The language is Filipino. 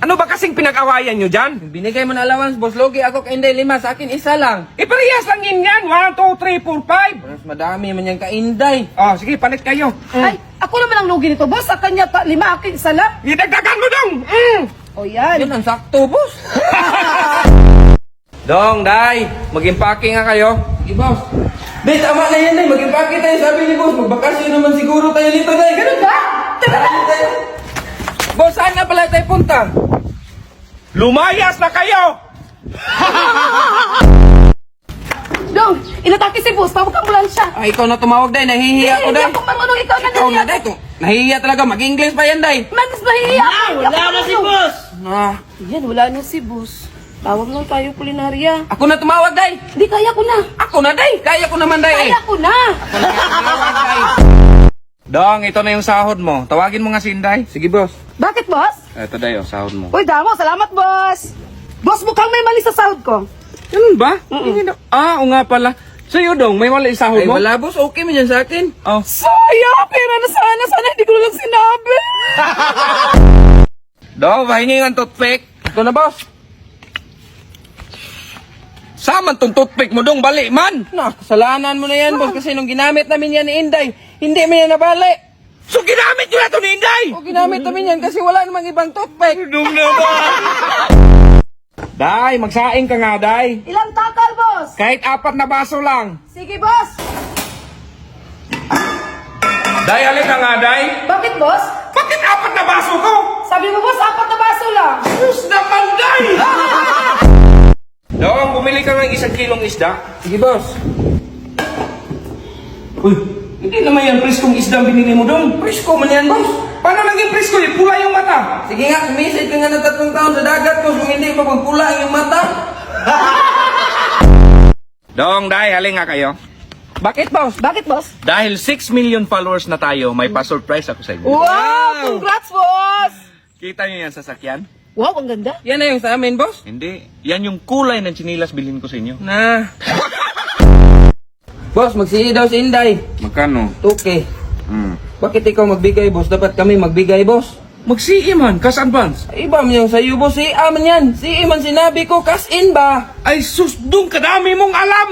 Ano ba kasing pinag-awayan nyo dyan? Binigay mo na allowance, boss Logi. Ako kay Inday 5, sa akin isa lang. Parehas lang yun yan. 1, 2, 3, 4, 5. Mas madami man yan ka Inday. Oh, sige, palit kayo. Ay, ako naman ang lugi nito, boss. Sa kanya, 5, akin isa lang. Idagdagan mo dong. O yan. Yan ang sakto, boss. Dong, Day, mag-impake nga kayo. Sige, boss. Day, tama na yan, Day. Mag-impake tayo, sabi ni boss. Magbakasyon naman siguro tayo dito, Day. Ganun ba? Tara tayo. Boss, saan nga pala tayo punta? Lumayas na kayo! Dong, inatake si boss. Tawag kang siya. Ay, ikaw na tumawag, Day. Nahihiya ko, Hindi Day. ako marunong, ikaw na Ikaw na, nahiya. Day. Nahihiya talaga. Mag-English pa yan, Day. Manis mahihiya ako. Wala na si boss! Ah, Yan, wala na si boss. Tawag lang tayo kulinarya. ako na tumawag, Day. Hindi, kaya ko na. Ako na, Day. Kaya ko naman, Day. Kaya ko na. Dong, ito na yung sahod mo. Tawagin mo nga si Inday. Sige, boss. Bakit, boss? Ito dayo, sahod mo. Uy, damo. Salamat, boss. Boss, mukhang may mali sa sahod ko. Ganun ba? Hindi na- o nga pala. Sa'yo dong, may mali sahod Ay, mo? wala, boss. Okay man yan sa akin. Oh. Sayang, pera na sana. Sana hindi ko lang sinabi. Dong, pahingi ng toothpick. Ito na, boss. Saman tong toothpick mo dong, bali man. Na, kasalanan mo na yan, boss. Kasi nung ginamit namin yan ni Inday, hindi mo yan nabali. So ginamit nyo na to ni Inday! O ginamit namin yan kasi wala namang ibang toothpick. Dong naman! Day, magsaing ka nga, Day. Ilang takal, boss? Kahit 4 na baso lang. Sige, boss. Day, alin na nga, Day? Bakit, boss? Bakit 4 na baso ko? Sabi mo, boss, 4 na baso lang. Diyos naman, Day! Dong, bumili ka ng 1 kilong isda. Sige, boss. Uy, hindi naman yan preskong isda ang binili mo dong. Presko man yan, boss. Paano naging presko? Pula yung mata. Sige nga, sumisid ka nga ng 3 taon sa dagat, boss. Kung hindi mapagpula ang iyong mata. Dong, Day, halin nga kayo. Bakit, boss? Bakit, boss? Dahil 6 million followers na tayo, may pa-surprise ako sa inyo. Wow! Congrats, boss! Kita nyo yan sasakyan? Wow, ang ganda. Yan na yung sa amin, boss. Hindi. Yan yung kulay ng chinilas bilhin ko sa inyo. Na. Boss, magsihi daw si Inday. Magkano? Tuke. Hmm. Bakit ikaw magbigay, boss? Dapat kami magbigay, boss. Mag-CE man, cash advance. Ay, iba man yung sa'yo, boss. Si man yan. Si man sinabi ko, cash in ba? Ay sus, dong kadami mong alam!